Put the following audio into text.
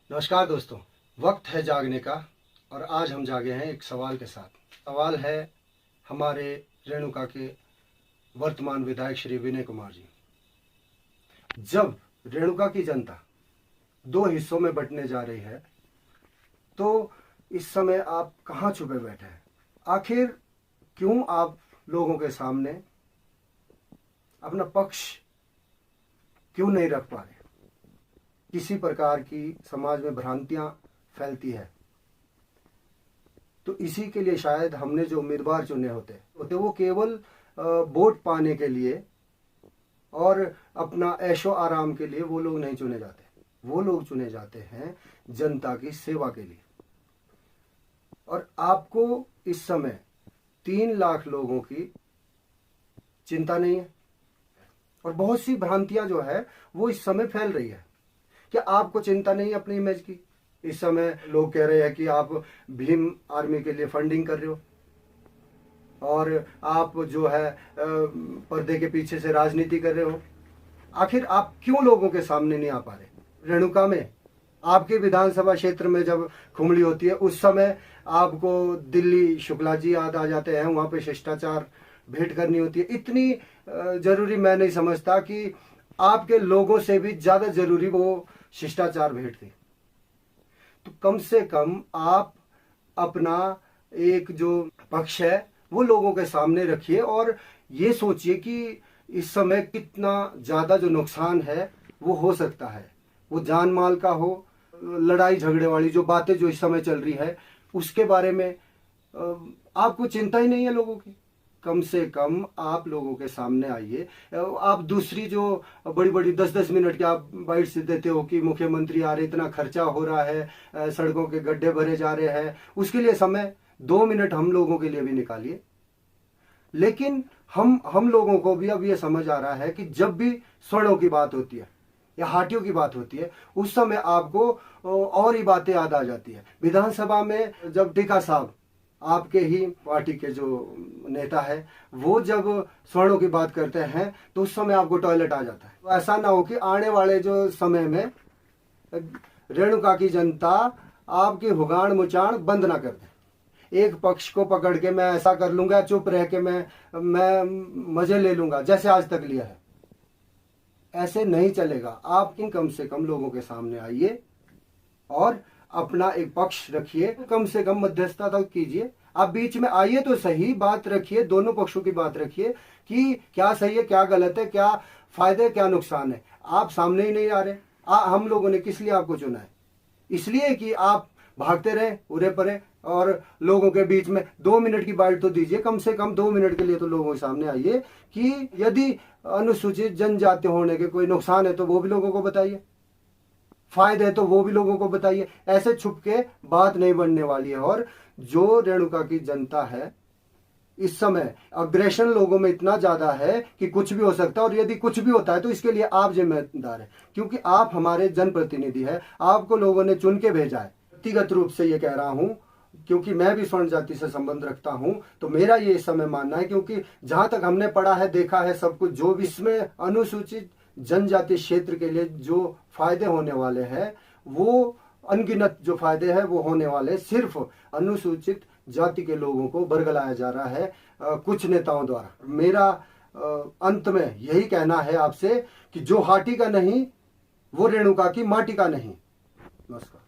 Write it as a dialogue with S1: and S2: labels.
S1: नमस्कार दोस्तों, वक्त है जागने का और आज हम जागे हैं एक सवाल के साथ। सवाल है हमारे रेणुका के वर्तमान विधायक श्री विनय कुमार जी। जब रेणुका की जनता दो हिस्सों में बंटने जा रही है तो इस समय आप कहाँ छुपे बैठे हैं? आखिर क्यों आप लोगों के सामने अपना पक्ष क्यों नहीं रख पा रहे? किसी प्रकार की समाज में भ्रांतियां फैलती है, तो इसी के लिए शायद हमने जो उम्मीदवार चुने होते वो केवल वोट पाने के लिए और अपना ऐशो आराम के लिए वो लोग नहीं चुने जाते। वो लोग चुने जाते हैं जनता की सेवा के लिए। और आपको इस समय 3 लाख लोगों की चिंता नहीं है और बहुत सी भ्रांतियां जो है वो इस समय फैल रही है। क्या आपको चिंता नहीं है अपनी इमेज की? इस समय लोग कह रहे हैं कि आप भीम आर्मी के लिए फंडिंग कर रहे हो और आप जो है पर्दे के पीछे से राजनीति कर रहे हो। आखिर आप क्यों लोगों के सामने नहीं आ पा रहे? रेणुका में आपके विधानसभा क्षेत्र में जब खुमड़ी होती है उस समय आपको दिल्ली शुक्ला जी याद आ जाते हैं। वहां पे शिष्टाचार भेंट करनी होती है। इतनी जरूरी मैं नहीं समझता कि आपके लोगों से भी ज्यादा जरूरी वो शिष्टाचार भेंट थी। तो कम से कम आप अपना एक जो पक्ष है वो लोगों के सामने रखिए और ये सोचिए कि इस समय कितना ज्यादा जो नुकसान है वो हो सकता है। वो जान माल का हो, लड़ाई झगड़े वाली जो बातें जो इस समय चल रही है उसके बारे में आपको चिंता ही नहीं है लोगों की। कम से कम आप लोगों के सामने आइए। आप दूसरी जो बड़ी बड़ी 10-10 मिनट की आप बाइट्स देते हो कि मुख्यमंत्री आ रहे, इतना खर्चा हो रहा है, सड़कों के गड्ढे भरे जा रहे हैं, उसके लिए समय 2 मिनट हम लोगों के लिए भी निकालिए। लेकिन हम लोगों को भी अब ये समझ आ रहा है कि जब भी सड़कों की बात होती है या हाटियों की बात होती है उस समय आपको और ही बातें याद आ जाती है। विधानसभा में जब टीका साहब, आपके ही पार्टी के जो नेता है, वो जब स्वर्णों की बात करते हैं तो उस समय आपको टॉयलेट आ जाता है। तो ऐसा ना हो कि आने वाले जो समय में रेणुका की जनता आपकी हुगान मुचाण बंद ना कर दे। एक पक्ष को पकड़ के मैं ऐसा कर लूंगा, चुप रह के मैं मजे ले लूंगा जैसे आज तक लिया है, ऐसे नहीं चलेगा। आप कम से कम लोगों के सामने आइए और अपना एक पक्ष रखिए। कम से कम मध्यस्थता तक कीजिए। आप बीच में आइए तो सही, बात रखिए, दोनों पक्षों की बात रखिए कि क्या सही है, क्या गलत है, क्या फायदे क्या नुकसान है। आप सामने ही नहीं आ रहे। हम लोगों ने किस लिए आपको चुना है? इसलिए कि आप भागते रहे उरे परे और लोगों के बीच में 2 मिनट की बाइट तो दीजिए। कम से कम 2 मिनट के लिए तो लोगों के सामने आइए कि यदि अनुसूचित जनजाति होने के कोई नुकसान है तो वो भी लोगों को बताइए, फायदे है तो वो भी लोगों को बताइए। ऐसे छुप के बात नहीं बनने वाली है। और जो रेणुका की जनता है इस समय अग्रेशन लोगों में इतना ज्यादा है कि कुछ भी हो सकता है और यदि कुछ भी होता है तो इसके लिए आप जिम्मेदार हैं, क्योंकि आप हमारे जनप्रतिनिधि हैं। आपको लोगों ने चुन के भेजा है। व्यक्तिगत रूप से ये कह रहा हूं क्योंकि मैं भी स्वर्ण जाति से संबंध रखता हूं, तो मेरा ये इस समय मानना है, क्योंकि जहां तक हमने पढ़ा है, देखा है, सब कुछ जो भी इसमें अनुसूचित जनजाति क्षेत्र के लिए जो फायदे होने वाले हैं वो अनगिनत जो फायदे हैं वो होने वाले सिर्फ अनुसूचित जाति के लोगों को बरगलाया जा रहा है कुछ नेताओं द्वारा। मेरा अंत में यही कहना है आपसे कि जो हाटी का नहीं वो रेणुका की माटी का नहीं। नमस्कार।